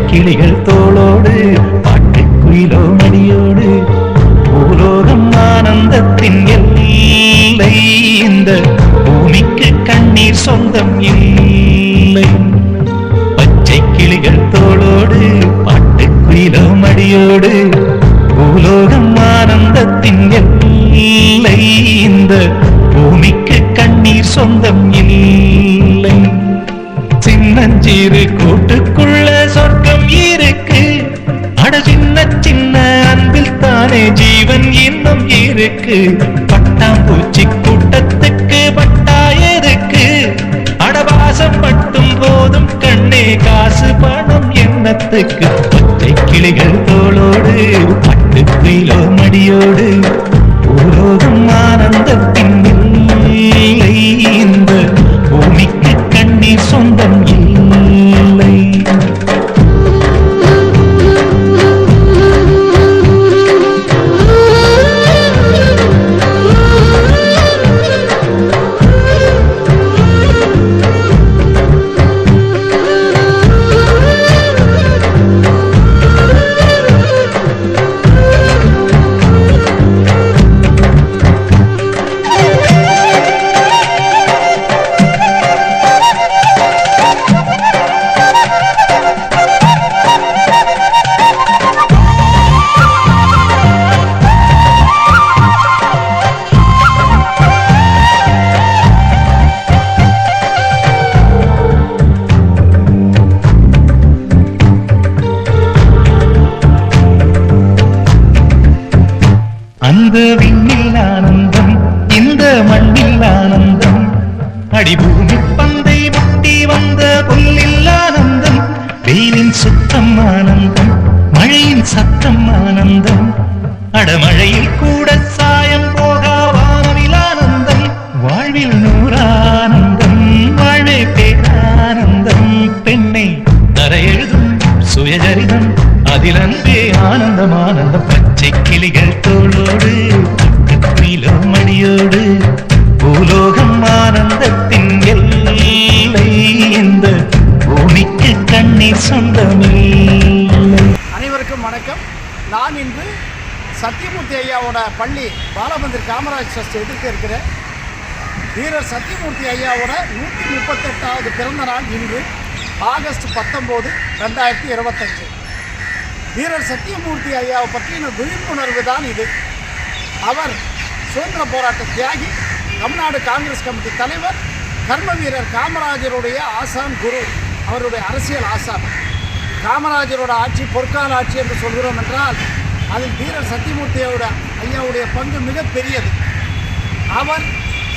கிளிகள் தோளோடு பாட்டுக்குயிலோ மடியோடு பூலோகம் ஆனந்தத்தின் எல்லை. இந்த பூமிக்கு கண்ணீர் சொந்தம் இல்லை. பச்சை கிளிகள் தோளோடு பாட்டுக்குயிலோ மடியோடு பூலோகம் ஆனந்தத்தின் எல்லை. இந்த பூமிக்கு கண்ணீர் சொந்தம் இல்லை. சின்னஞ்சிறு கூட்டுக்குள்ள சொர்க்கம் இருக்கு. அட சின்ன சின்ன அன்பில் தானே ஜீவன் இன்னும் இருக்கு. பட்டாம்பூச்சி கூட்டத்துக்கு பட்டாயதுக்கு. அடவாசம் மட்டும் போதும் கண்ணே, காசு பணம் எண்ணத்துக்கு. பச்சை கிளிகள் தோளோடு பட்டுக்குயிலோ மடியோடு பூலோகம் ஆனந்தத்தின் இல்லை. இந்த பூமிக்கு கண்ணீர் சொந்தம் இல்லை. அந்த விண்ணில் ஆனந்தம், இந்த மண்ணில் ஆனந்தம். அடிபூமி பந்தை முட்டி வந்த புல்லில் ஆனந்தம். வெயிலின் சுத்தம் ஆனந்தம், மழையின் சத்தம் ஆனந்தம். அடமழையில் கூட சாயம் போகா வானவில் ஆனந்தம். வாழ்வில் நூறானந்தம், வாழ்வே பேரானந்தம். பெண்ணை தரையெழுதும் சுயஜரிதம், அதில் அன்பே ஆனந்தம் ஆனந்தம். பச்சை கிளிகள் தோளோடு பட்டுக்குயிலோ மடியோடு பூலோகம் ஆனந்தத்தின் எல்லை. இந்த பூமிக்கு கண்ணீர் சொந்தமில்லை. அனைவருக்கும் வணக்கம். நான் இன்று சத்தியமூர்த்தி ஐயாவோட பள்ளி பாலமந்திர் காமராஜ் ட்ரஸ்ட் எதிர்க்க இருக்கிறேன். வீரர் சத்தியமூர்த்தி ஐயாவோட 138வது பிறந்த நாள் இன்று ஆகஸ்ட் 19, 2025. வீரர் சத்தியமூர்த்தி ஐயாவை பற்றின விழிப்புணர்வு தான் இது. அவர் சுதந்திர போராட்ட தியாகி, தமிழ்நாடு காங்கிரஸ் கமிட்டி தலைவர், கர்ம வீரர் காமராஜருடைய ஆசான் குரு, அவருடைய அரசியல் ஆசான். காமராஜரோட ஆட்சி பொற்கால ஆட்சி என்று சொல்கிறோம் என்றால் அதில் வீரர் சத்தியமூர்த்தி ஐயாவுடைய பங்கு மிகப்பெரியது. அவர்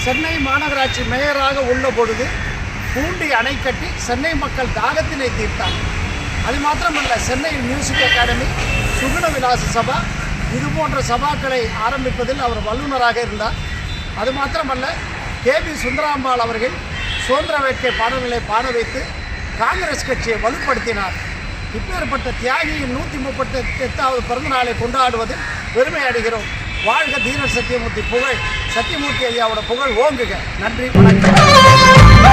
சென்னை மாநகராட்சி மேயராக உள்ள பொழுது பூண்டி அணை கட்டி சென்னை மக்கள் தாகத்தினை தீர்த்தார். அது மாத்திரமல்ல, சென்னையில் மியூசிக் அகாடமி, சுகுண விலாச சபா, இது போன்ற சபாக்களை ஆரம்பிப்பதில் அவர் வல்லுநராக இருந்தார். அது மாத்திரமல்ல, கேபி சுந்தராம்பாள் அவர்கள் சுதந்திர வேட்கை பாடல்களை பாட வைத்து காங்கிரஸ் கட்சியை வலுப்படுத்தினார். இப்பேற்பட்ட தியாகியின் 138வது பிறந்த நாளை கொண்டாடுவதில் பெருமை அடைகிறோம். வாழ்க தீரர் சத்தியமூர்த்தி புகழ், சத்தியமூர்த்தி ஐயாவோட புகழ் ஓங்குக. நன்றி, வணக்கம்.